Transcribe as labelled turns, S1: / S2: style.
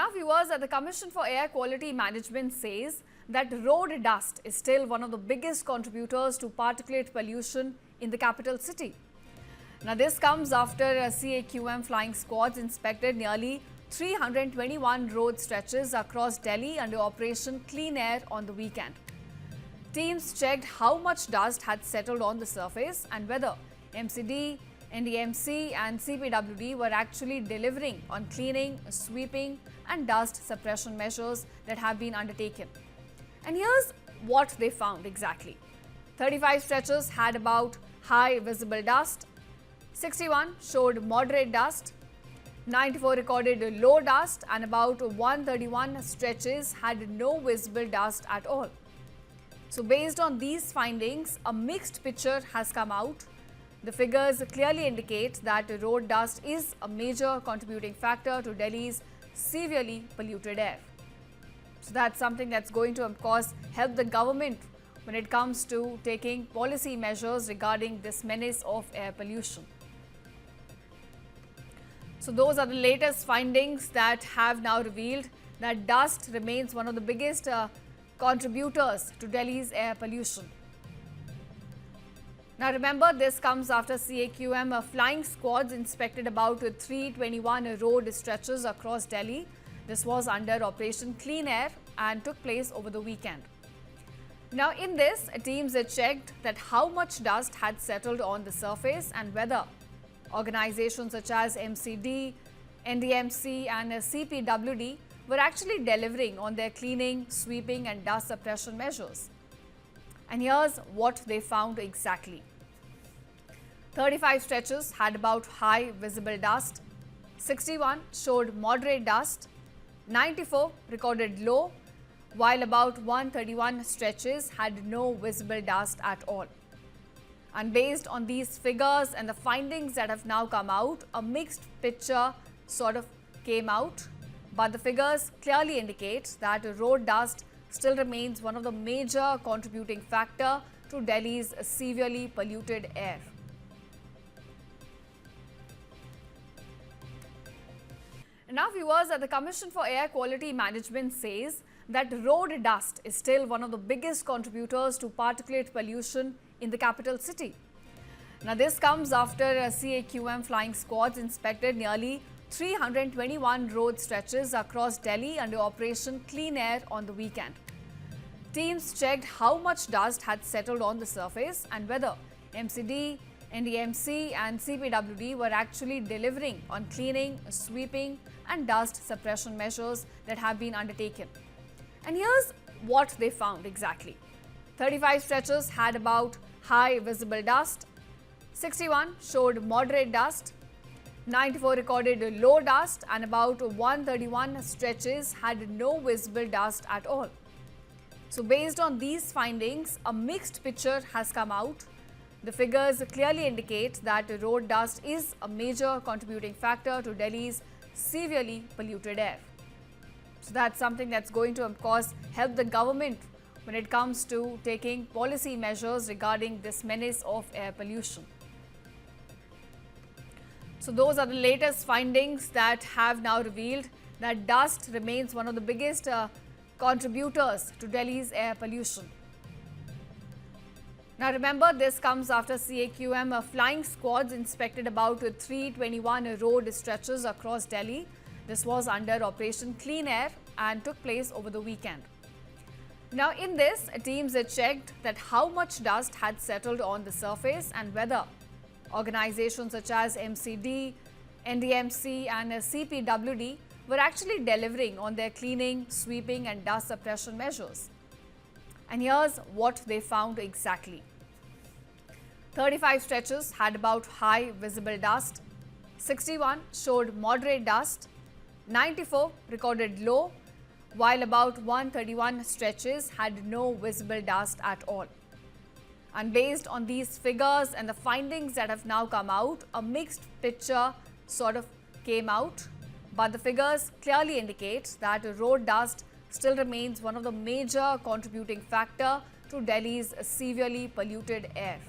S1: Now, viewers, the Commission for Air Quality Management says that road dust is still one of the biggest contributors to particulate pollution in the capital city. Now, this comes after CAQM flying squads inspected nearly 321 road stretches across Delhi under Operation Clean Air on the weekend. Teams checked how much dust had settled on the surface and whether MCD, NDMC and CPWD were actually delivering on cleaning, sweeping and dust suppression measures that have been undertaken. And here's what they found exactly. 35 stretches had about high visible dust, 61 showed moderate dust, 94 recorded low dust and about 131 stretches had no visible dust at all. So based on these findings, a mixed picture has come out. The figures clearly indicate that road dust is a major contributing factor to Delhi's severely polluted air. So that's something that's going to, of course, help the government when it comes to taking policy measures regarding this menace of air pollution. So those are the latest findings that have now revealed that dust remains one of the biggest contributors to Delhi's air pollution. Now remember, this comes after CAQM flying squads inspected about 321 road stretches across Delhi. This was under Operation Clean Air and took place over the weekend. Now in this, teams checked that how much dust had settled on the surface and whether organizations such as MCD, NDMC and CPWD were actually delivering on their cleaning, sweeping and dust suppression measures. And here's what they found exactly. 35 stretches had about high visible dust, 61 showed moderate dust, 94 recorded low, while about 131 stretches had no visible dust at all. And based on these figures and the findings that have now come out, a mixed picture sort of came out. But the figures clearly indicate that road dust still remains one of the major contributing factor to Delhi's severely polluted air. Now, viewers, the Commission for Air Quality Management says that road dust is still one of the biggest contributors to particulate pollution in the capital city. Now, this comes after CAQM flying squads inspected nearly 321 road stretches across Delhi under Operation Clean Air on the weekend. Teams checked how much dust had settled on the surface and whether MCD, NDMC and CPWD were actually delivering on cleaning, sweeping and dust suppression measures that have been undertaken. And here's what they found exactly. 35 stretches had about high visible dust, 61 showed moderate dust, 94 recorded low dust and about 131 stretches had no visible dust at all. So based on these findings, a mixed picture has come out. The figures clearly indicate that road dust is a major contributing factor to Delhi's severely polluted air. So that's something that's going to, of course, help the government when it comes to taking policy measures regarding this menace of air pollution. So those are the latest findings that have now revealed that dust remains one of the biggest contributors to Delhi's air pollution. Now remember, this comes after CAQM flying squads inspected about 321 road stretches across Delhi. This was under Operation Clean Air and took place over the weekend. Now in this, teams checked that how much dust had settled on the surface and whether organizations such as MCD, NDMC and CPWD were actually delivering on their cleaning, sweeping and dust suppression measures. And here's what they found exactly. 35 stretches had about high visible dust, 61 showed moderate dust, 94 recorded low, while about 131 stretches had no visible dust at all. And based on these figures and the findings that have now come out, a mixed picture sort of came out. But the figures clearly indicate that road dust still remains one of the major contributing factor to Delhi's severely polluted air.